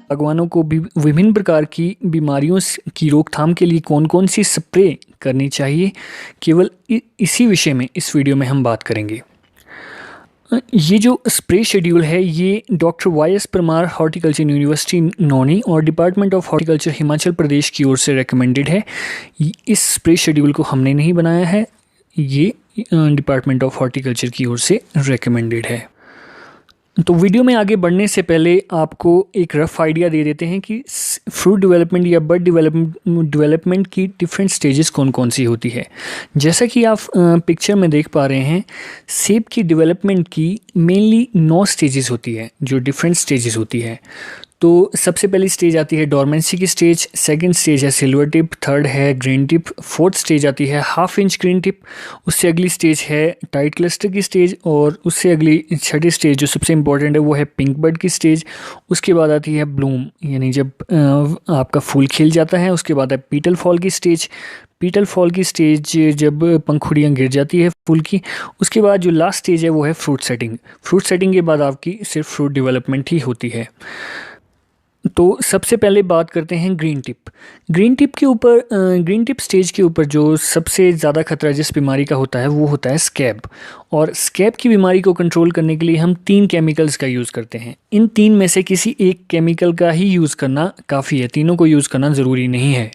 बागवानों को भी विभिन्न प्रकार की बीमारियों की रोकथाम के लिए कौन कौन सी स्प्रे करनी चाहिए, केवल इसी विषय में इस वीडियो में हम बात करेंगे। ये जो स्प्रे शेड्यूल है ये डॉक्टर वाई.एस. परमार हॉर्टिकल्चर यूनिवर्सिटी नौनी और department of horticulture Himachal Pradesh की ओर से रेकमेंडेड है। इस स्प्रे शेड्यूल को हमने नहीं बनाया है, ये डिपार्टमेंट ऑफ हॉर्टिकल्चर की ओर से रेकमेंडेड है। तो वीडियो में आगे बढ़ने से पहले आपको एक रफ़ आइडिया दे देते हैं कि फ्रूट डेवलपमेंट या बर्ड डेवलपमेंट की डिफरेंट स्टेजेस कौन कौन सी होती है। जैसा कि आप पिक्चर में देख पा रहे हैं, सेब की डेवलपमेंट की मेनली 9 स्टेजेस होती है, जो डिफरेंट स्टेजेस होती है। तो सबसे पहली स्टेज आती है डोरमेंसी की स्टेज, सेकंड स्टेज है सिल्वर टिप, थर्ड है ग्रीन टिप, फोर्थ स्टेज आती है हाफ इंच ग्रीन टिप, उससे अगली स्टेज है टाइट क्लस्टर की स्टेज, और उससे अगली छठी स्टेज जो सबसे इम्पॉर्टेंट है वो है पिंक बर्ड की स्टेज। उसके बाद आती है ब्लूम, यानी जब आपका फूल खिल जाता है। उसके बाद है पीटल फॉल की स्टेज, पीटल फॉल की स्टेज जब पंखुड़ियाँ गिर जाती है फूल की। उसके बाद जो लास्ट स्टेज है वो है फ्रूट सेटिंग। फ्रूट सेटिंग के बाद आपकी सिर्फ फ्रूट डेवलपमेंट ही होती है। तो सबसे पहले बात करते हैं ग्रीन टिप। ग्रीन टिप के ऊपर ग्रीन टिप स्टेज के ऊपर जो सबसे ज़्यादा खतरा जिस बीमारी का होता है वो होता है स्कैब। और स्कैब की बीमारी को कंट्रोल करने के लिए हम 3 केमिकल्स का यूज़ करते हैं। इन 3 में से किसी एक केमिकल का ही यूज़ करना काफ़ी है, तीनों को यूज़ करना ज़रूरी नहीं है।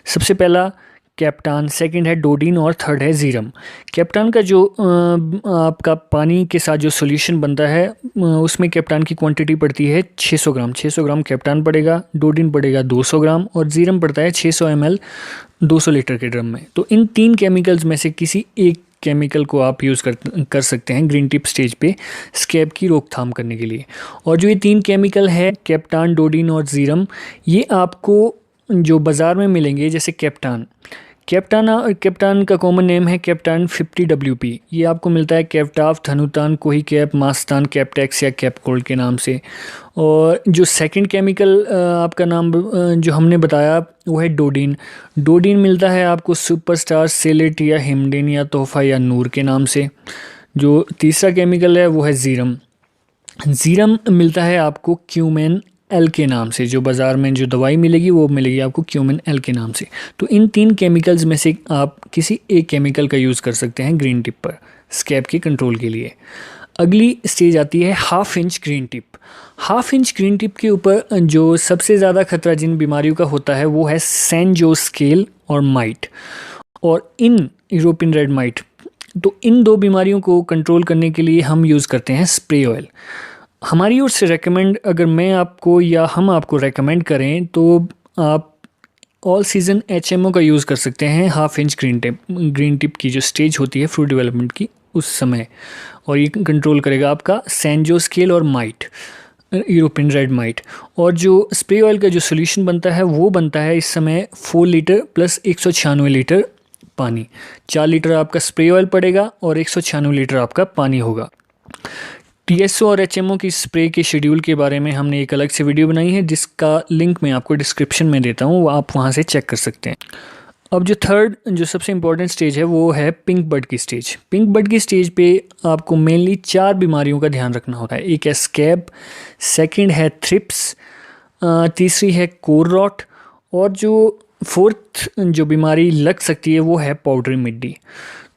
सबसे पहला कैप्टान, सेकंड है डोडीन और थर्ड है जीरम। कैप्टान का जो आपका पानी के साथ जो सॉल्यूशन बनता है उसमें कैप्टान की क्वांटिटी पड़ती है 600 ग्राम। 600 ग्राम कैप्टान पड़ेगा, डोडीन पड़ेगा 200 ग्राम और जीरम पड़ता है 600 ml 200 लीटर के ड्रम में। तो इन 3 केमिकल्स में से किसी एक केमिकल को आप यूज़ कर सकते हैं ग्रीन टिप स्टेज पे स्कैब की रोकथाम करने के लिए। और जो ये 3 केमिकल है कैप्टान, डोडीन और जीरम, ये आपको जो बाज़ार में मिलेंगे, जैसे कैप्टान का कॉमन नेम है कैप्टान 50WP। ये आपको मिलता है कैप्टाफ, धनुतान, कोही कैप, मास्तान, कैप्टेक्स या कैपकोल्ड के नाम से। और जो सेकंड केमिकल आपका नाम जो हमने बताया वो है डोडीन। डोडीन मिलता है आपको सुपरस्टार, सेलेट या हिमडेन या तोहफा या नूर के नाम से। जो तीसरा केमिकल है वो है जीरम। जीरम मिलता है आपको क्यूमेन एल के नाम से। जो बाज़ार में जो दवाई मिलेगी वो मिलेगी आपको क्यूमेन एल के नाम से। तो इन 3 केमिकल्स में से आप किसी एक केमिकल का यूज़ कर सकते हैं ग्रीन टिप पर स्कैब के कंट्रोल के लिए। अगली स्टेज आती है half inch green tip. Half inch green tip के ऊपर जो सबसे ज़्यादा खतरा जिन बीमारियों का होता है वो है सैन जोस स्केल और माइट और इन यूरोपियन रेड माइट। तो इन 2 बीमारियों को कंट्रोल करने के लिए हम यूज़ करते हैं स्प्रे ऑयल। हमारी ओर से रेकमेंड, अगर मैं आपको या हम आपको रेकमेंड करें तो आप ऑल सीज़न HMO का यूज़ कर सकते हैं हाफ इंच ग्रीन टिप की जो स्टेज होती है फ्रूट डेवलपमेंट की उस समय, और ये कंट्रोल करेगा आपका सैनजो स्केल और माइट, यूरोपियन रेड माइट। और जो स्प्रे ऑयल का जो सोल्यूशन बनता है वो बनता है इस समय 4 लीटर प्लस 196 लीटर पानी। 4 लीटर आपका स्प्रे ऑयल पड़ेगा और 196 लीटर आपका पानी होगा। TSO और HMO की स्प्रे के शेड्यूल के बारे में हमने एक अलग से वीडियो बनाई है जिसका लिंक मैं आपको डिस्क्रिप्शन में देता हूँ, वो आप वहाँ से चेक कर सकते हैं। अब जो थर्ड जो सबसे इम्पॉर्टेंट स्टेज है वो है पिंक बर्ड की स्टेज। पिंक बर्ड की स्टेज पे आपको मेनली 4 बीमारियों का ध्यान रखना होता है। एक है स्कैब, सेकंड है थ्रिप्स, तीसरी है कोर रॉट, और जो फोर्थ जो बीमारी लग सकती है वो है पाउडरी मिड्डी।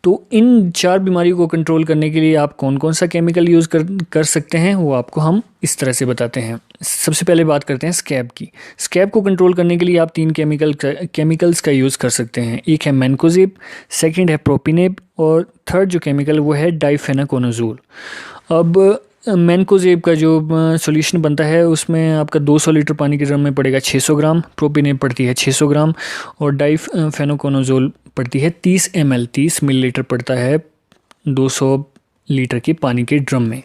तो इन 4 बीमारियों को कंट्रोल करने के लिए आप कौन कौन सा केमिकल यूज़ कर सकते हैं वो आपको हम इस तरह से बताते हैं। सबसे पहले बात करते हैं स्कैब की। स्कैब को कंट्रोल करने के लिए आप 3 केमिकल्स का यूज़ कर सकते हैं। एक है मैनकोजेब, सेकंड है प्रोपिनेब और थर्ड जो केमिकल वो है डाइफेनाकोनाजोल। अब मैनकोजेब का जो सॉल्यूशन बनता है उसमें आपका 200 लीटर पानी के ड्रम में पड़ेगा 600 ग्राम, प्रोपिनेब पड़ती है 600 ग्राम और डाइफेनाकोनाजोल पड़ती है 30 ml, 30 मिलीलीटर पड़ता है 200 लीटर के पानी के ड्रम में।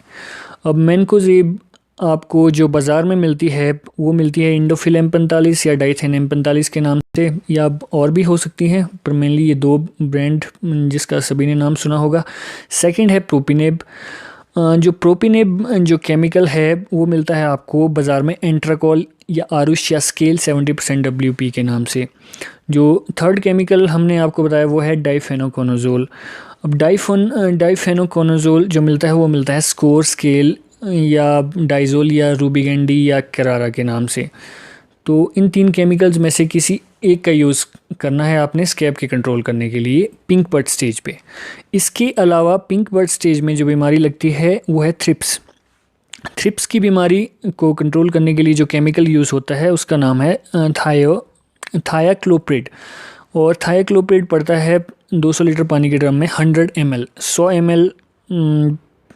अब मैनकोजेब आपको जो बाज़ार में मिलती है वो मिलती है इंडोफिल M45 या डाइथेन M45 के नाम से, या और भी हो सकती हैं, पर मेनली ये 2 ब्रांड जिसका सभी ने नाम सुना होगा। सेकंड है प्रोपिनेब। जो प्रोपिनेब जो केमिकल है वो मिलता है आपको बाज़ार में एंट्राकॉल या आरुष या स्केल 70% WP के नाम से। जो थर्ड केमिकल हमने आपको बताया वो है डाइफेनोकोनाजोल। अब डाइफेनोकोनाजोल जो मिलता है वो मिलता है स्कोर, स्केल, या डाइजोल या रूबिगेंडी या करारा के नाम से। तो इन 3 केमिकल्स में से किसी एक का यूज़ करना है आपने स्कैब के कंट्रोल करने के लिए पिंक बर्ड स्टेज पे। इसके अलावा पिंक बर्ड स्टेज में जो बीमारी लगती है वो है थ्रिप्स। थ्रिप्स की बीमारी को कंट्रोल करने के लिए जो केमिकल यूज़ होता है उसका नाम है थायाक्लोप्रिड। और थायाक्लोप्रिड पड़ता है 200 लीटर पानी के ड्रम में 100 ml। 100 ml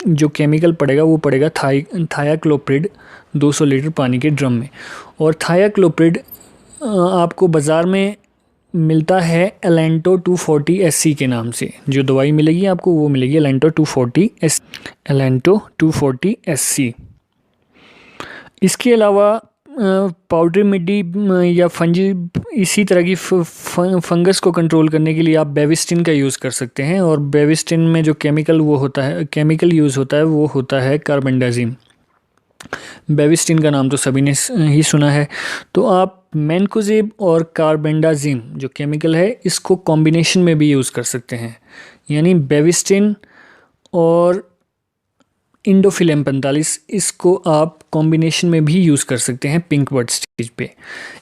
जो केमिकल पड़ेगा वो पड़ेगा थायाक्लोप्रिड 200 लीटर पानी के ड्रम में। और थायाक्लोप्रिड आपको बाज़ार में मिलता है एलेंटो 240 SC के नाम से। जो दवाई मिलेगी आपको वो मिलेगी एलेंटो 240 SC। इसके अलावा पाउडरी मिट्टी या फंजी इसी तरह की फंगस को कंट्रोल करने के लिए आप बेविस्टिन का यूज़ कर सकते हैं। और बेविस्टिन में जो केमिकल यूज़ होता है वो होता है कार्बेंडाजिम। बेविस्टिन का नाम तो सभी ने ही सुना है। तो आप मैनकोजेब और कार्बेंडाजिम जो केमिकल है इसको कॉम्बिनेशन में भी यूज़ कर सकते हैं, यानी बेविस्टिन और इंडोफिल 45 इसको आप कॉम्बिनेशन में भी यूज़ कर सकते हैं पिंक बर्ड स्टेज पे।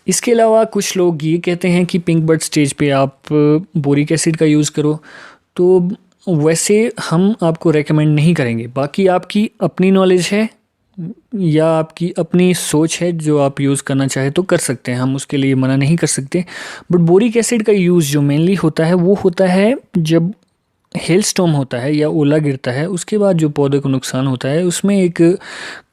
इसके अलावा कुछ लोग ये कहते हैं कि पिंक बर्ड स्टेज पे आप बोरिक एसिड का यूज़ करो, तो वैसे हम आपको रेकमेंड नहीं करेंगे। बाकी आपकी अपनी नॉलेज है या आपकी अपनी सोच है, जो आप यूज़ करना चाहे तो कर सकते हैं, हम उसके लिए मना नहीं कर सकते। बट बोरिक एसिड का यूज़ जो मेनली होता है वो होता है जब हेलस्टॉर्म होता है या ओला गिरता है, उसके बाद जो पौधे को नुकसान होता है उसमें एक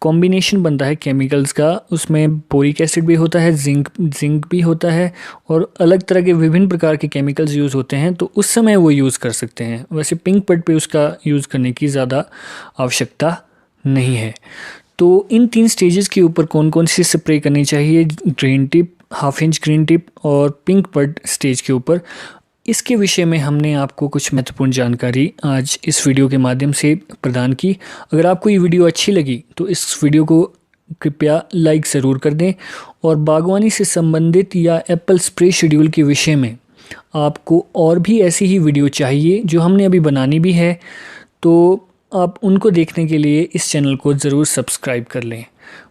कॉम्बिनेशन बनता है केमिकल्स का। उसमें बोरिक एसिड भी होता है, जिंक भी होता है और अलग तरह के विभिन्न प्रकार के केमिकल्स यूज़ होते हैं, तो उस समय वो यूज़ कर सकते हैं। वैसे पिंक बर्ड पे उसका यूज़ करने की ज़्यादा आवश्यकता नहीं है। तो इन 3 स्टेजेस के ऊपर कौन कौन सी स्प्रे करनी चाहिए, green tip, half inch green tip और पिंक बर्ड स्टेज के ऊपर, इसके विषय में हमने आपको कुछ महत्वपूर्ण जानकारी आज इस वीडियो के माध्यम से प्रदान की। अगर आपको ये वीडियो अच्छी लगी तो इस वीडियो को कृपया लाइक ज़रूर कर दें। और बागवानी से संबंधित या एप्पल स्प्रे शेड्यूल के विषय में आपको और भी ऐसी ही वीडियो चाहिए जो हमने अभी बनानी भी है, तो आप उनको देखने के लिए इस चैनल को ज़रूर सब्सक्राइब कर लें।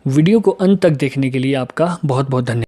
वीडियो को अंत तक देखने के लिए आपका बहुत बहुत धन्यवाद।